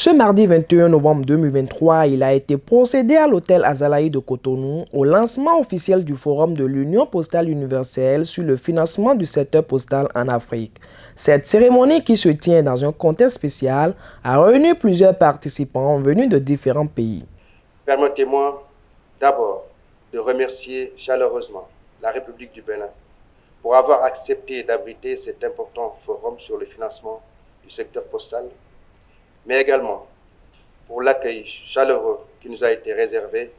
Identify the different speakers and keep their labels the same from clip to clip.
Speaker 1: Ce mardi 21 novembre 2023, il a été procédé à l'hôtel Azalaï de Cotonou au lancement officiel du Forum de l'Union postale universelle sur le financement du secteur postal en Afrique. Cette cérémonie, qui se tient dans un contexte spécial, a réuni plusieurs participants venus de différents pays.
Speaker 2: Permettez-moi d'abord de remercier chaleureusement la République du Bénin pour avoir accepté d'abriter cet important forum sur le financement du secteur postal, mais également pour l'accueil chaleureux qui nous a été réservé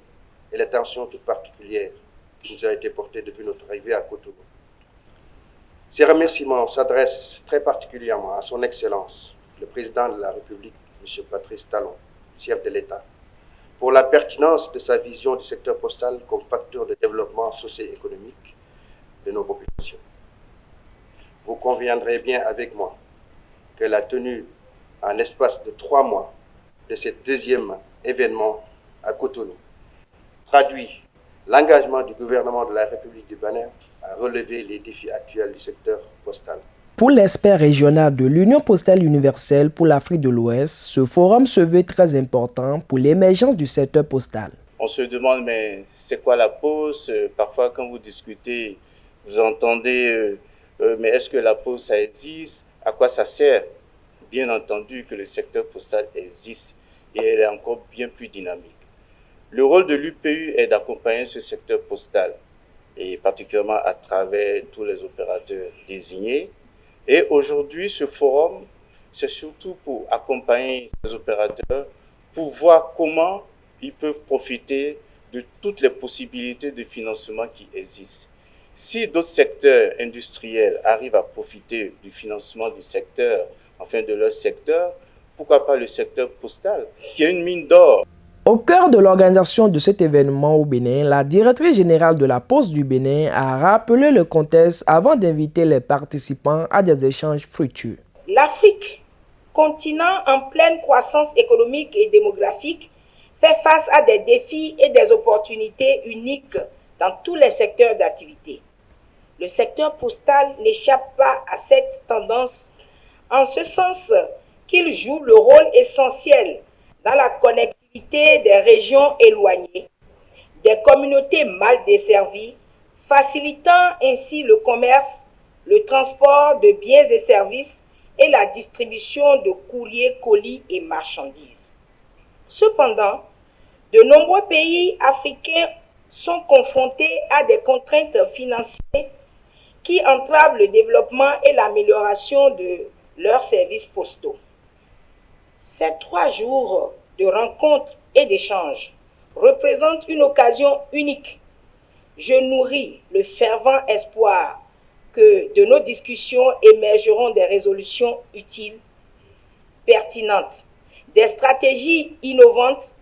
Speaker 2: et l'attention toute particulière qui nous a été portée depuis notre arrivée à Cotonou. Ces remerciements s'adressent très particulièrement à son Excellence, le Président de la République, M. Patrice Talon, chef de l'État, pour la pertinence de sa vision du secteur postal comme facteur de développement socio-économique de nos populations. Vous conviendrez bien avec moi que la tenue en l'espace de 3 mois de ce deuxième événement à Cotonou traduit l'engagement du gouvernement de la République du Bénin à relever les défis actuels du secteur postal.
Speaker 1: Pour l'expert régional de l'Union postale universelle pour l'Afrique de l'Ouest, ce forum se veut très important pour l'émergence du secteur postal.
Speaker 3: On se demande, mais c'est quoi la pause? Parfois, quand vous discutez, vous entendez, mais est-ce que la pause, ça existe? À quoi ça sert? Bien entendu que le secteur postal existe et elle est encore bien plus dynamique. Le rôle de l'UPU est d'accompagner ce secteur postal, et particulièrement à travers tous les opérateurs désignés. Et aujourd'hui, ce forum, c'est surtout pour accompagner ces opérateurs, pour voir comment ils peuvent profiter de toutes les possibilités de financement qui existent. Si d'autres secteurs industriels arrivent à profiter du financement du secteur, enfin de leur secteur, pourquoi pas le secteur postal, qui est une mine d'or.
Speaker 1: Au cœur de l'organisation de cet événement au Bénin, la directrice générale de la Poste du Bénin a rappelé le contexte avant d'inviter les participants à des échanges fructueux.
Speaker 4: L'Afrique, continent en pleine croissance économique et démographique, fait face à des défis et des opportunités uniques dans tous les secteurs d'activité. Le secteur postal n'échappe pas à cette tendance, en ce sens qu'il joue le rôle essentiel dans la connectivité des régions éloignées, des communautés mal desservies, facilitant ainsi le commerce, le transport de biens et services et la distribution de courriers, colis et marchandises. Cependant, de nombreux pays africains sont confrontés à des contraintes financières qui entravent le développement et l'amélioration de leurs services postaux. Ces 3 jours de rencontres et d'échanges représentent une occasion unique. Je nourris le fervent espoir que de nos discussions émergeront des résolutions utiles, pertinentes, des stratégies innovantes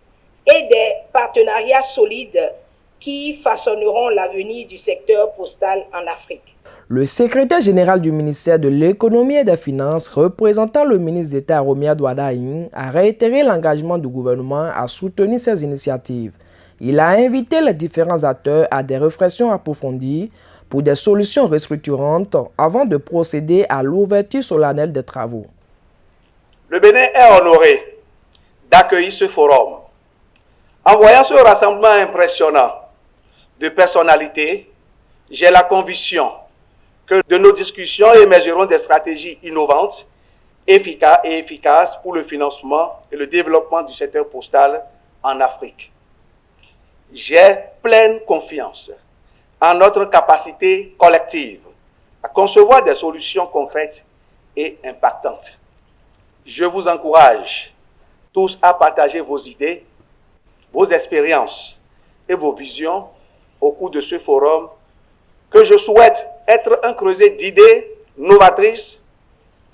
Speaker 4: et des partenariats solides qui façonneront l'avenir du secteur postal en Afrique.
Speaker 1: Le secrétaire général du ministère de l'Économie et des Finances, représentant le ministre d'État Romia Douadaïn, a réitéré l'engagement du gouvernement à soutenir ces initiatives. Il a invité les différents acteurs à des réflexions approfondies pour des solutions restructurantes avant de procéder à l'ouverture solennelle des travaux.
Speaker 5: Le Bénin est honoré d'accueillir ce forum. En voyant ce rassemblement impressionnant de personnalités, j'ai la conviction que de nos discussions émergeront des stratégies innovantes, efficaces pour le financement et le développement du secteur postal en Afrique. J'ai pleine confiance en notre capacité collective à concevoir des solutions concrètes et impactantes. Je vous encourage tous à partager vos idées, vos expériences et vos visions au cours de ce forum que je souhaite être un creuset d'idées novatrices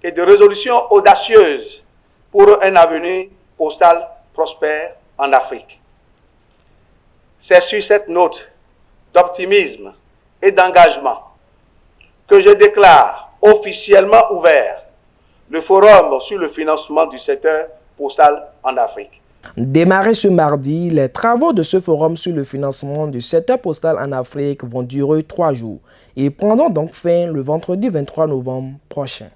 Speaker 5: et de résolutions audacieuses pour un avenir postal prospère en Afrique. C'est sur cette note d'optimisme et d'engagement que je déclare officiellement ouvert le forum sur le financement du secteur postal en Afrique.
Speaker 1: Démarrés ce mardi, les travaux de ce forum sur le financement du secteur postal en Afrique vont durer 3 jours et prendront donc fin le vendredi 23 novembre prochain.